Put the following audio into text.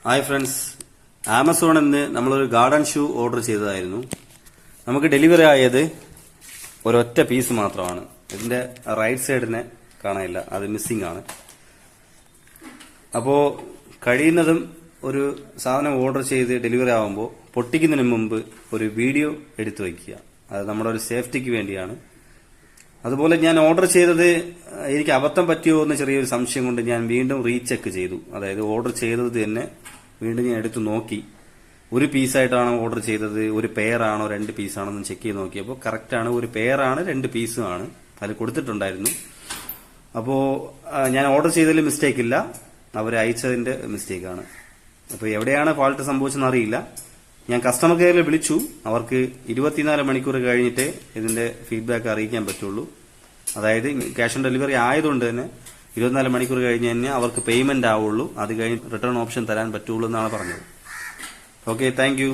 Hi friends, ആമസോണിൽ നിന്ന് നമ്മളൊരു ഗാർഡൻ ഷൂ ഓർഡർ ചെയ്തതായിരുന്നു. നമുക്ക് ഡെലിവറി ആയത് ഒരൊറ്റ പീസ് മാത്രമാണ്. ഇതിന്റെ റൈറ്റ് സൈഡിനെ കാണാനില്ല, അത് മിസ്സിംഗ് ആണ്. അപ്പോൾ കഴിയുന്നതും ഒരു സാധനം ഓർഡർ ചെയ്ത് ഡെലിവറി ആകുമ്പോൾ പൊട്ടിക്കുന്നതിന് മുമ്പ് ഒരു വീഡിയോ എടുത്തു വയ്ക്കുക. അത് നമ്മുടെ ഒരു സേഫ്റ്റിക്ക് വേണ്ടിയാണ്. അതുപോലെ ഞാൻ ഓർഡർ ചെയ്തത് എനിക്ക് അബദ്ധം പറ്റിയോ എന്ന് ചെറിയൊരു സംശയം കൊണ്ട് ഞാൻ വീണ്ടും റീചെക്ക് ചെയ്തു. അതായത് ഓർഡർ ചെയ്തത് തന്നെ വീണ്ടും ഞാൻ എടുത്ത് നോക്കി. ഒരു പീസായിട്ടാണോ ഓർഡർ ചെയ്തത്, ഒരു പെയറാണോ, രണ്ട് പീസാണോ എന്ന് ചെക്ക് ചെയ്ത് നോക്കിയപ്പോൾ കറക്റ്റാണ്, ഒരു പെയറാണ്, രണ്ട് പീസുമാണ് അതിൽ കൊടുത്തിട്ടുണ്ടായിരുന്നു. അപ്പോൾ ഞാൻ ഓർഡർ ചെയ്തതിൽ മിസ്റ്റേക്ക് ഇല്ല, അവർ അയച്ചതിന്റെ മിസ്റ്റേക്കാണ്. അപ്പോൾ എവിടെയാണ് ഫാൾട്ട് സംഭവിച്ചെന്ന് അറിയില്ല. ഞാൻ കസ്റ്റമർ കെയറിൽ വിളിച്ചു. അവർക്ക് 24 മണിക്കൂർ കഴിഞ്ഞിട്ടേ ഇതിന്റെ ഫീഡ്ബാക്ക് അറിയിക്കാൻ പറ്റുള്ളൂ. അതായത് ക്യാഷ് ഓൺ ഡെലിവറി ആയതുകൊണ്ട് തന്നെ 24 മണിക്കൂർ കഴിഞ്ഞ് തന്നെ അവർക്ക് പേയ്മെന്റ് ആവുള്ളൂ. അത് കഴിഞ്ഞ് റിട്ടേൺ ഓപ്ഷൻ തരാൻ പറ്റുള്ളൂ എന്നാണ് പറഞ്ഞത്. Okay, thank you.